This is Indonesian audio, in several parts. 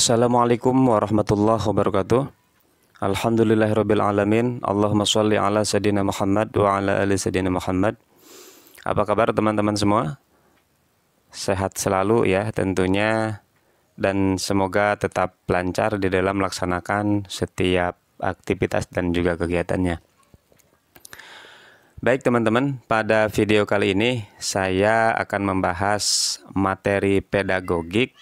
Assalamualaikum warahmatullahi wabarakatuh. Alhamdulillahirabbil alamin. Allahumma sholli ala sayyidina Muhammad wa ala ali sayyidina Muhammad. Apa kabar teman-teman semua? Sehat selalu ya tentunya, dan semoga tetap lancar di dalam melaksanakan setiap aktivitas dan juga kegiatannya. Baik teman-teman, pada video kali ini saya akan membahas materi pedagogik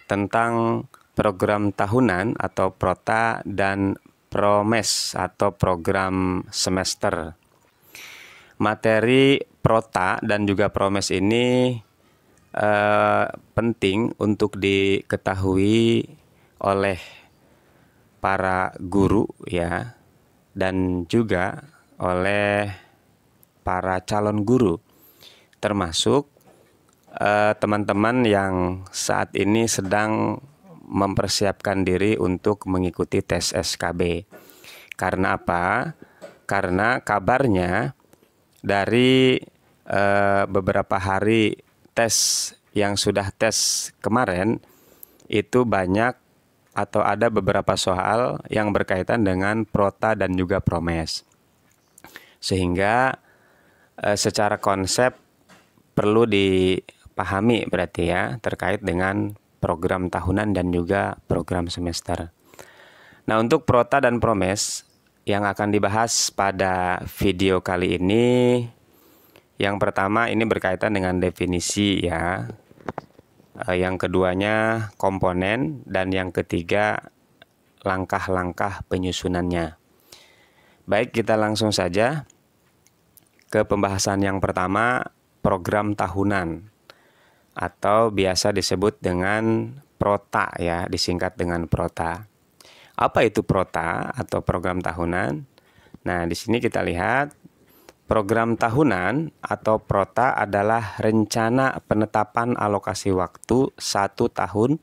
tentang program tahunan atau Prota dan Promes atau program semester. Materi Prota dan juga Promes ini penting untuk diketahui oleh para guru ya, dan juga oleh para calon guru, termasuk teman-teman yang saat ini sedang mempersiapkan diri untuk mengikuti tes SKB. Karena apa? Karena kabarnya dari beberapa hari tes yang sudah tes kemarin itu banyak atau ada beberapa soal yang berkaitan dengan Prota dan juga Promes. Sehingga secara konsep perlu dipahami berarti ya terkait dengan program tahunan dan juga program semester. Nah, untuk Prota dan Promes yang akan dibahas pada video kali ini, yang pertama ini berkaitan dengan definisi ya. Yang keduanya komponen, dan yang ketiga langkah-langkah penyusunannya. Baik, kita langsung saja ke pembahasan yang pertama, program tahunan atau biasa disebut dengan Prota ya, disingkat dengan Prota. Apa itu Prota atau program tahunan? Nah, di sini kita lihat program tahunan atau Prota adalah rencana penetapan alokasi waktu 1 tahun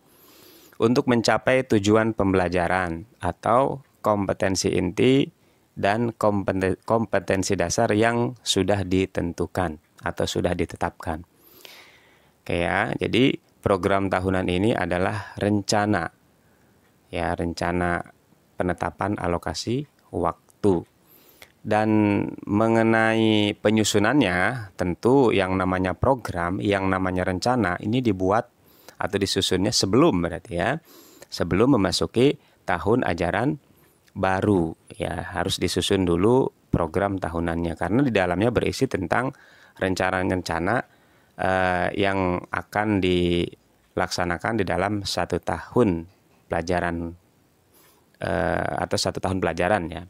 untuk mencapai tujuan pembelajaran atau kompetensi inti dan kompetensi dasar yang sudah ditentukan atau sudah ditetapkan. Oke ya, jadi program tahunan ini adalah rencana ya, rencana penetapan alokasi waktu. Dan mengenai penyusunannya, tentu yang namanya program, yang namanya rencana ini dibuat atau disusunnya sebelum berarti ya, sebelum memasuki tahun ajaran baru ya, harus disusun dulu program tahunannya karena di dalamnya berisi tentang rencana-rencana yang akan dilaksanakan di dalam 1 tahun pelajaran atau 1 tahun pelajaran ya.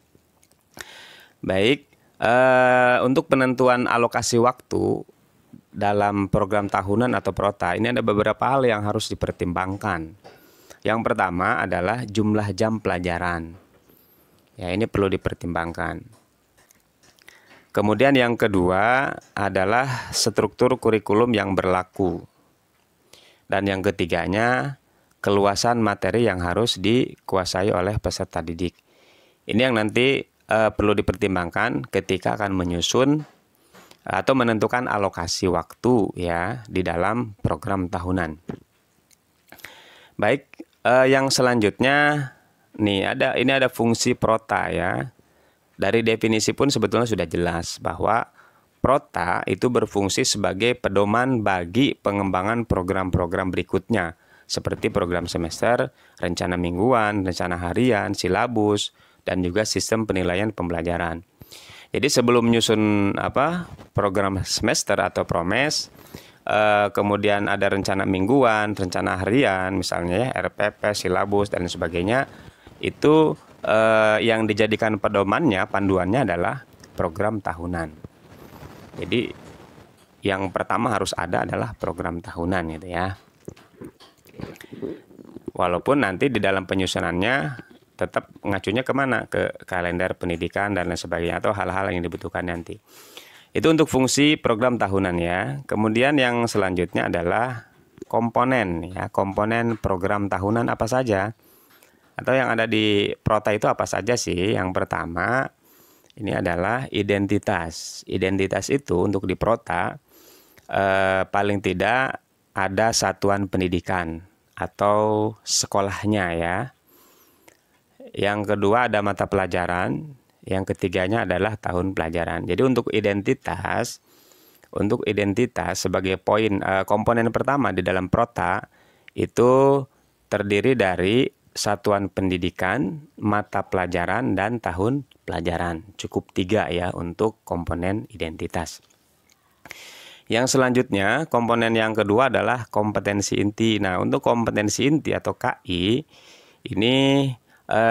Baik, untuk penentuan alokasi waktu dalam program tahunan atau Prota ini ada beberapa hal yang harus dipertimbangkan. Yang pertama adalah jumlah jam pelajaran. Ya, ini perlu dipertimbangkan. Kemudian yang kedua adalah struktur kurikulum yang berlaku. Dan yang ketiganya, keluasan materi yang harus dikuasai oleh peserta didik. Ini yang nanti perlu dipertimbangkan ketika akan menyusun atau menentukan alokasi waktu ya di dalam program tahunan. Baik, yang selanjutnya nih ini ada fungsi Prota ya. Dari definisi pun sebetulnya sudah jelas bahwa Prota itu berfungsi sebagai pedoman bagi pengembangan program-program berikutnya seperti program semester, rencana mingguan, rencana harian, silabus, dan juga sistem penilaian pembelajaran. Jadi sebelum menyusun program semester atau Promes, kemudian ada rencana mingguan, rencana harian, misalnya ya, RPP, silabus dan sebagainya, itu yang dijadikan pedomannya, panduannya adalah program tahunan. Jadi yang pertama harus ada adalah program tahunan gitu ya. Walaupun nanti di dalam penyusunannya tetap ngacunya kemana? Ke kalender pendidikan dan lain sebagainya atau hal-hal yang dibutuhkan nanti. Itu untuk fungsi program tahunan ya. Kemudian yang selanjutnya adalah komponen ya. Komponen program tahunan apa saja? Atau yang ada di Prota itu apa saja sih? Yang pertama ini adalah identitas. Identitas itu untuk di Prota paling tidak ada satuan pendidikan atau sekolahnya ya. Yang kedua ada mata pelajaran, yang ketiganya adalah tahun pelajaran. Jadi untuk identitas sebagai komponen pertama di dalam Prota itu terdiri dari satuan pendidikan, mata pelajaran, dan tahun pelajaran. Cukup 3 ya untuk komponen identitas. Yang selanjutnya, komponen yang kedua adalah kompetensi inti. Nah, untuk kompetensi inti atau KI ini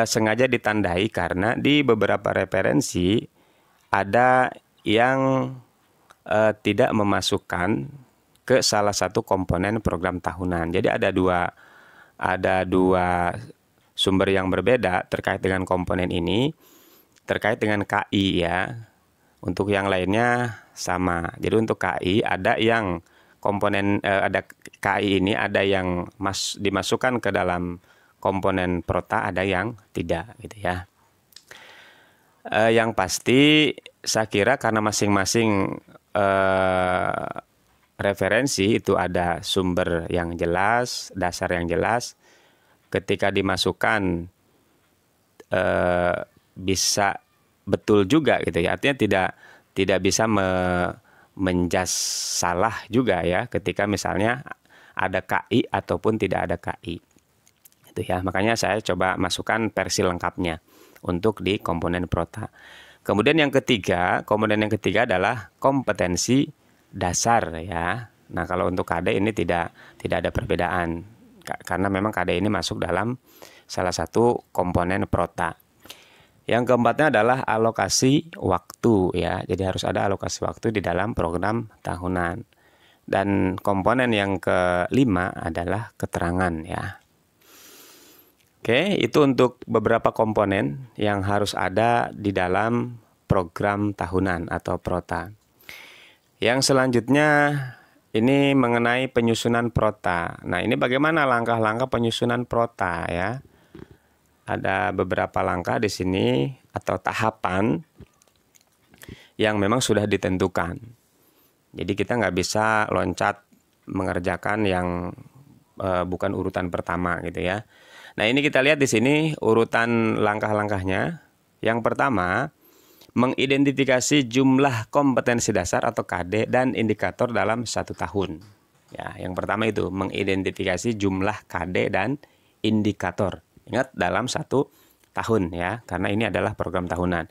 sengaja ditandai karena di beberapa referensi ada yang tidak memasukkan ke salah satu komponen program tahunan. Jadi ada dua sumber yang berbeda terkait dengan komponen ini, terkait dengan KI ya. Untuk yang lainnya sama. Jadi untuk KI ada yang komponen ada KI ini ada yang dimasukkan ke dalam komponen Prota, ada yang tidak gitu ya. Yang pasti saya kira karena masing-masing referensi itu ada sumber yang jelas, dasar yang jelas. Ketika dimasukkan bisa betul juga gitu ya. Artinya tidak bisa menjas salah juga ya ketika misalnya ada KI ataupun tidak ada KI. Itu ya. Makanya saya coba masukkan versi lengkapnya untuk di komponen Prota. Kemudian komponen yang ketiga adalah kompetensi dasar ya. Nah, kalau untuk KD ini tidak ada perbedaan karena memang KD ini masuk dalam salah satu komponen Prota. Yang keempatnya adalah alokasi waktu ya. Jadi harus ada alokasi waktu di dalam program tahunan. Dan komponen yang kelima adalah keterangan ya. Oke, itu untuk beberapa komponen yang harus ada di dalam program tahunan atau Prota. Yang selanjutnya ini mengenai penyusunan Prota. Nah, ini bagaimana langkah-langkah penyusunan Prota ya. Ada beberapa langkah di sini atau tahapan yang memang sudah ditentukan. Jadi kita nggak bisa loncat mengerjakan yang bukan urutan pertama gitu ya. Nah, ini kita lihat di sini urutan langkah-langkahnya. Yang pertama, mengidentifikasi jumlah kompetensi dasar atau KD dan indikator dalam 1 tahun. Ya, yang pertama itu mengidentifikasi jumlah KD dan indikator. Ingat dalam 1 tahun ya, karena ini adalah program tahunan.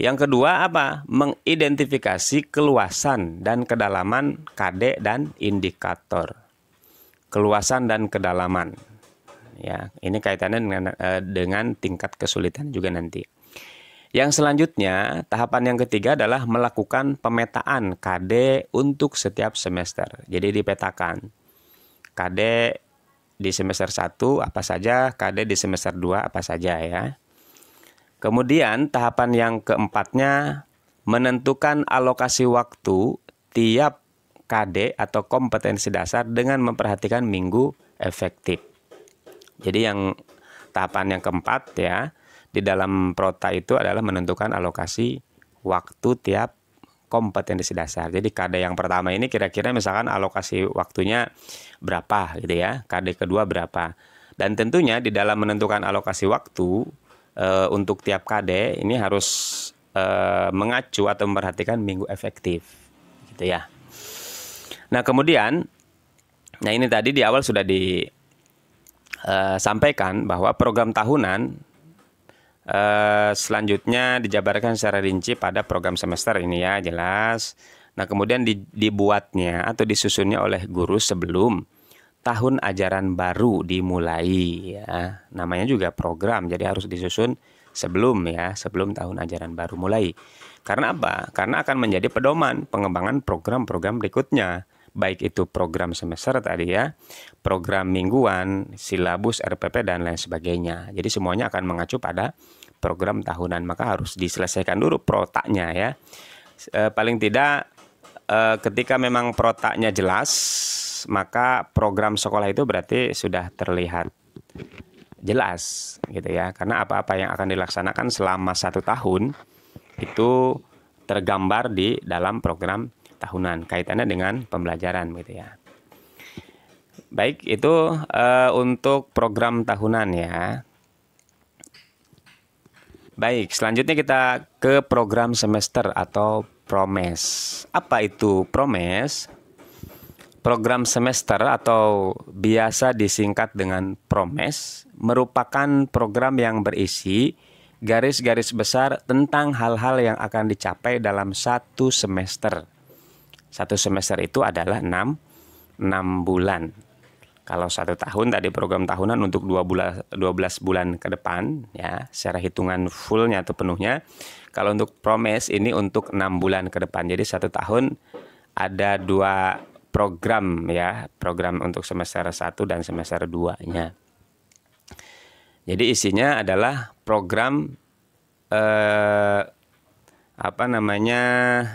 Yang kedua apa? Mengidentifikasi keluasan dan kedalaman KD dan indikator. Keluasan dan kedalaman. Ya, ini kaitannya dengan tingkat kesulitan juga nanti. Yang selanjutnya, tahapan yang ketiga adalah melakukan pemetaan KD untuk setiap semester. Jadi dipetakan KD di semester 1 apa saja, KD di semester 2 apa saja ya. Kemudian tahapan yang keempatnya menentukan alokasi waktu tiap KD atau kompetensi dasar dengan memperhatikan minggu efektif. Jadi yang tahapan yang keempat ya di dalam Prota itu adalah menentukan alokasi waktu tiap kompetensi dasar. Jadi KD yang pertama ini kira-kira misalkan alokasi waktunya berapa gitu ya, KD kedua berapa. Dan tentunya di dalam menentukan alokasi waktu untuk tiap KD ini harus mengacu atau memperhatikan minggu efektif gitu ya. Nah, kemudian ini tadi di awal sudah disampaikan bahwa program tahunan selanjutnya dijabarkan secara rinci pada program semester ini ya, jelas. Nah, kemudian dibuatnya atau disusunnya oleh guru sebelum tahun ajaran baru dimulai ya. Namanya juga program, jadi harus disusun sebelum tahun ajaran baru mulai. Karena apa? Karena akan menjadi pedoman pengembangan program-program berikutnya. Baik itu program semester tadi ya, program mingguan, silabus, RPP dan lain sebagainya. Jadi semuanya akan mengacu pada program tahunan, maka harus diselesaikan dulu protanya ya. Paling tidak ketika memang protanya jelas, maka program sekolah itu berarti sudah terlihat jelas gitu ya. Karena apa-apa yang akan dilaksanakan selama 1 tahun itu tergambar di dalam program tahunan, kaitannya dengan pembelajaran gitu ya. Baik, itu untuk program tahunan ya. Baik, selanjutnya kita ke program semester atau PROMES. Apa itu PROMES? Program semester atau biasa disingkat dengan PROMES merupakan program yang berisi garis-garis besar tentang hal-hal yang akan dicapai dalam satu semester. Satu semester itu adalah 6 bulan. Kalau 1 tahun tadi program tahunan untuk 12 bulan ke depan ya, secara hitungan fullnya atau penuhnya. Kalau untuk PROMES ini untuk 6 bulan ke depan. Jadi 1 tahun ada 2 program ya, program untuk semester 1 dan semester 2-nya. Jadi isinya adalah program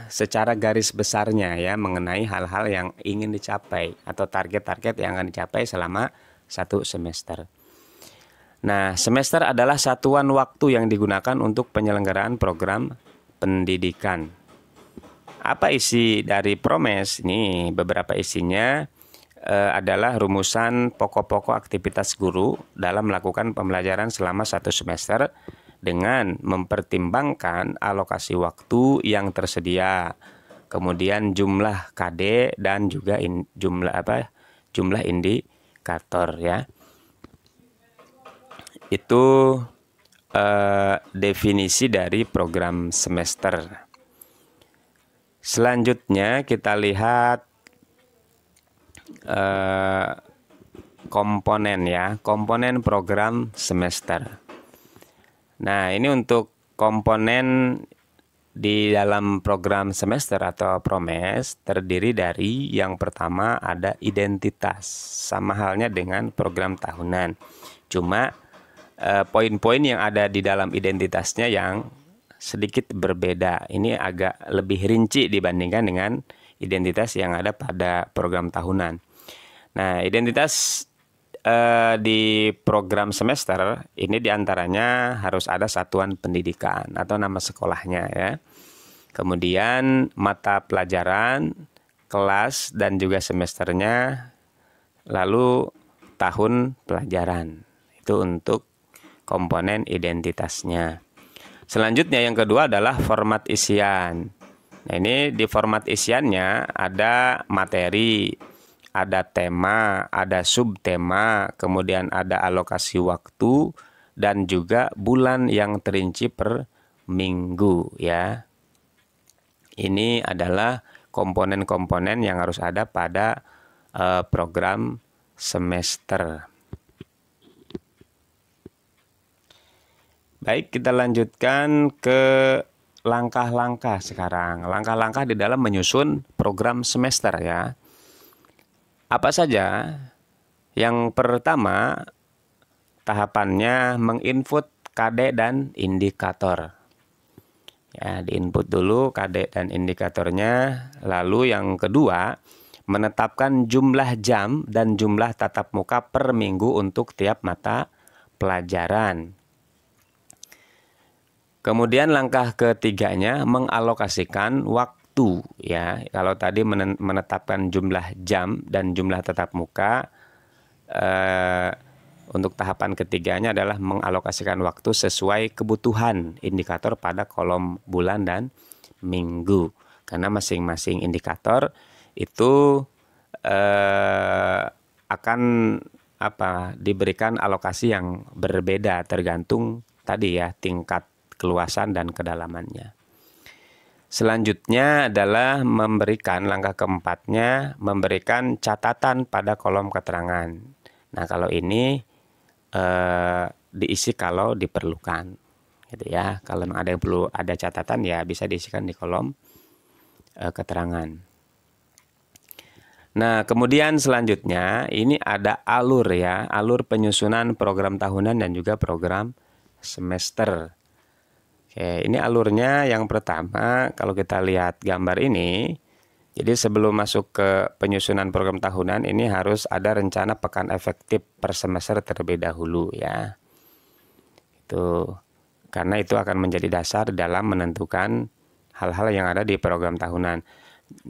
secara garis besarnya ya, mengenai hal-hal yang ingin dicapai atau target-target yang akan dicapai selama 1 semester. Nah, semester adalah satuan waktu yang digunakan untuk penyelenggaraan program pendidikan. Apa isi dari PROMES? Ini beberapa isinya adalah rumusan pokok-pokok aktivitas guru dalam melakukan pembelajaran selama 1 semester dengan mempertimbangkan alokasi waktu yang tersedia, kemudian jumlah KD dan juga jumlah indikator ya. Itu definisi dari program semester. Selanjutnya kita lihat komponen ya, komponen program semester. Nah, ini untuk komponen di dalam program semester atau PROMES terdiri dari yang pertama ada identitas, sama halnya dengan program tahunan. Cuma poin-poin yang ada di dalam identitasnya yang sedikit berbeda. Ini agak lebih rinci dibandingkan dengan identitas yang ada pada program tahunan. Nah, identitas di program semester ini diantaranya harus ada satuan pendidikan atau nama sekolahnya ya. Kemudian mata pelajaran, kelas dan juga semesternya, lalu tahun pelajaran. Itu untuk komponen identitasnya. Selanjutnya yang kedua adalah format isian. Nah, ini di format isiannya ada materi, ada tema, ada subtema, kemudian ada alokasi waktu dan juga bulan yang terinci per minggu ya. Ini adalah komponen-komponen yang harus ada pada program semester. Baik, kita lanjutkan ke langkah-langkah sekarang. Langkah-langkah di dalam menyusun program semester ya. Apa saja? Yang pertama, tahapannya menginput KD dan indikator. Ya, diinput dulu KD dan indikatornya. Lalu yang kedua, menetapkan jumlah jam dan jumlah tatap muka per minggu untuk tiap mata pelajaran. Kemudian langkah ketiganya, mengalokasikan waktu ya. Kalau tadi menetapkan jumlah jam dan jumlah tatap muka, untuk tahapan ketiganya adalah mengalokasikan waktu sesuai kebutuhan indikator pada kolom bulan dan minggu. Karena masing-masing indikator itu akan diberikan alokasi yang berbeda tergantung tadi ya tingkat keluasan dan kedalamannya. Selanjutnya adalah memberikan langkah keempatnya, memberikan catatan pada kolom keterangan. Nah, kalau ini diisi kalau diperlukan, gitu ya. Kalau ada yang perlu ada catatan ya bisa diisikan di kolom keterangan. Nah, kemudian selanjutnya ini ada alur ya, alur penyusunan program tahunan dan juga program semester. Oke, ini alurnya yang pertama kalau kita lihat gambar ini, jadi sebelum masuk ke penyusunan program tahunan ini harus ada rencana pekan efektif per semester terlebih dahulu ya. Itu karena itu akan menjadi dasar dalam menentukan hal-hal yang ada di program tahunan.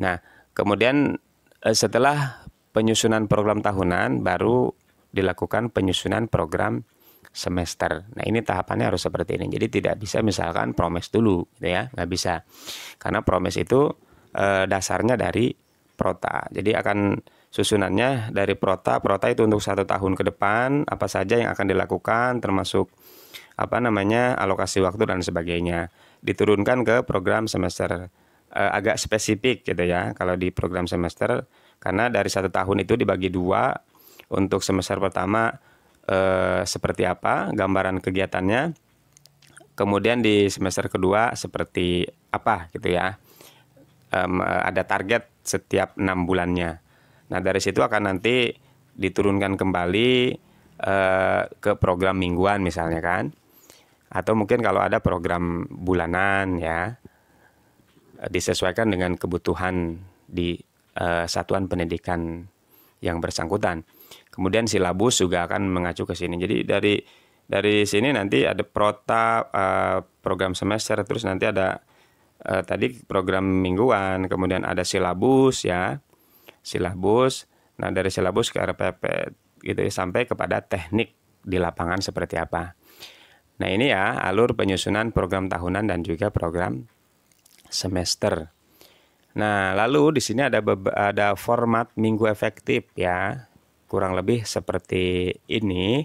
Nah, kemudian setelah penyusunan program tahunan, baru dilakukan penyusunan program semester. Nah, ini tahapannya harus seperti ini. Jadi tidak bisa misalkan promes dulu, gitu ya, nggak bisa. Karena promes itu dasarnya dari prota. Jadi akan susunannya dari prota. Prota itu untuk 1 tahun ke depan, apa saja yang akan dilakukan, termasuk alokasi waktu dan sebagainya. Diturunkan ke program semester. Agak spesifik gitu ya, kalau di program semester, karena dari 1 tahun itu dibagi 2. Untuk semester pertama seperti apa gambaran kegiatannya, kemudian di semester kedua seperti apa gitu ya. Ada target setiap 6 bulannya. Nah, dari situ akan nanti diturunkan kembali ke program mingguan misalnya kan, atau mungkin kalau ada program bulanan ya, disesuaikan dengan kebutuhan di satuan pendidikan yang bersangkutan. Kemudian silabus juga akan mengacu ke sini. Jadi dari sini nanti ada prota, program semester, terus nanti ada tadi program mingguan, kemudian ada silabus ya, silabus. Nah, dari silabus ke RPP gitu ya, sampai kepada teknik di lapangan seperti apa. Nah, ini ya alur penyusunan program tahunan dan juga program semester. Nah, lalu di sini ada format minggu efektif ya. Kurang lebih seperti ini.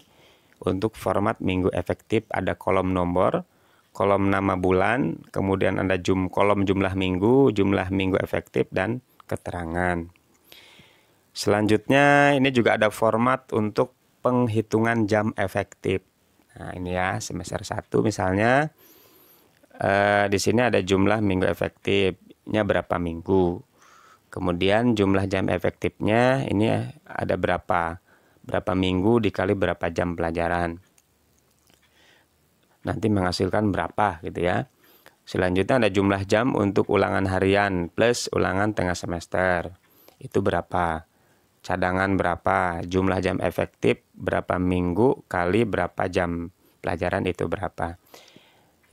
Untuk format minggu efektif ada kolom nomor, kolom nama bulan, kemudian ada kolom jumlah minggu efektif, dan keterangan. Selanjutnya ini juga ada format untuk penghitungan jam efektif. Nah, ini ya semester 1 misalnya. Di sini ada jumlah minggu efektifnya berapa minggu. Kemudian jumlah jam efektifnya ini ada berapa minggu dikali berapa jam pelajaran. Nanti menghasilkan berapa gitu ya. Selanjutnya ada jumlah jam untuk ulangan harian plus ulangan tengah semester. Itu berapa? Cadangan berapa? Jumlah jam efektif berapa minggu kali berapa jam pelajaran itu berapa?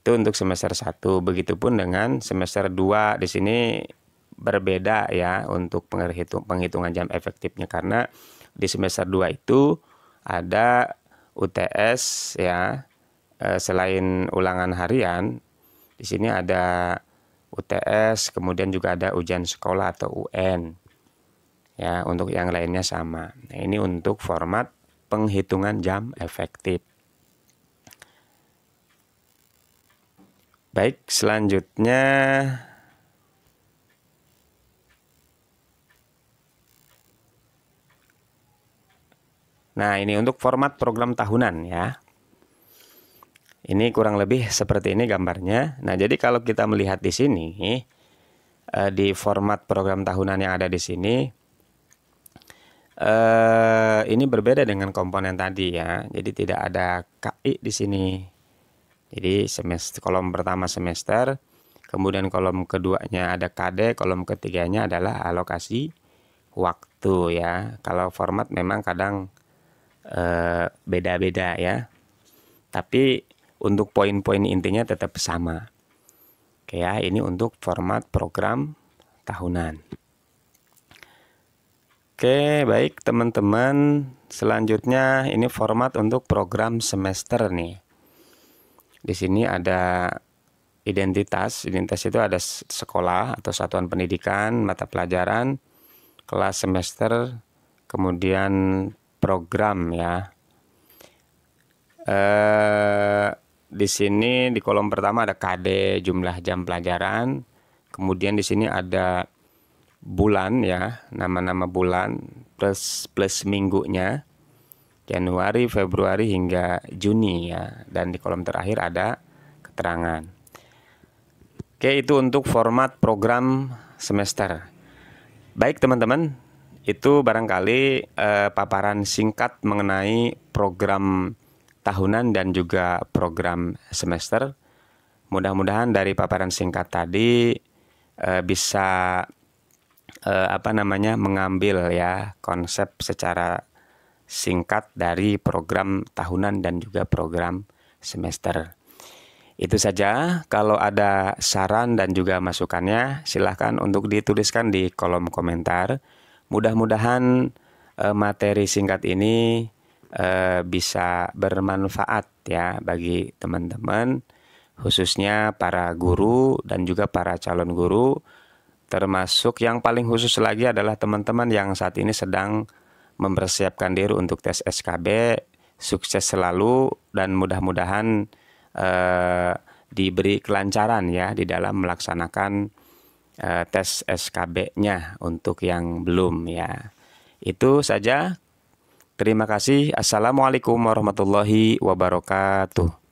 Itu untuk semester 1. Begitupun dengan semester 2. Di sini berbeda ya untuk penghitungan jam efektifnya, karena di semester 2 itu ada UTS ya. Selain ulangan harian, di sini ada UTS, kemudian juga ada ujian sekolah atau UN. Ya, untuk yang lainnya sama. Nah, ini untuk format penghitungan jam efektif. Baik, selanjutnya nah, ini untuk format program tahunan ya. Ini kurang lebih seperti ini gambarnya. Nah, jadi kalau kita melihat di sini di format program tahunan yang ada di sini, ini berbeda dengan komponen tadi ya. Jadi tidak ada KI di sini. Jadi kolom pertama semester, kemudian kolom keduanya ada KD, kolom ketiganya adalah alokasi waktu ya. Kalau format memang kadang beda-beda ya. Tapi untuk poin-poin intinya tetap sama. Oke ya, ini untuk format program tahunan. Oke, baik teman-teman. Selanjutnya ini format untuk program semester nih. Di sini ada identitas. Identitas itu ada sekolah atau satuan pendidikan, mata pelajaran, kelas semester, kemudian program ya. Di sini di kolom pertama ada KD, jumlah jam pelajaran. Kemudian di sini ada bulan ya, nama-nama bulan plus minggunya, Januari, Februari hingga Juni ya. Dan di kolom terakhir ada keterangan. Oke, itu untuk format program semester. Baik teman-teman, itu barangkali paparan singkat mengenai program tahunan dan juga program semester. Mudah-mudahan dari paparan singkat tadi bisa mengambil ya konsep secara singkat dari program tahunan dan juga program semester. Itu saja. Kalau ada saran dan juga masukannya, silahkan untuk dituliskan di kolom komentar. Mudah-mudahan materi singkat ini bisa bermanfaat ya bagi teman-teman, khususnya para guru dan juga para calon guru, termasuk yang paling khusus lagi adalah teman-teman yang saat ini sedang mempersiapkan diri untuk tes SKB. Sukses selalu dan mudah-mudahan diberi kelancaran ya di dalam melaksanakan tes SKB-nya untuk yang belum ya. Itu saja. Terima kasih. Assalamualaikum warahmatullahi wabarakatuh.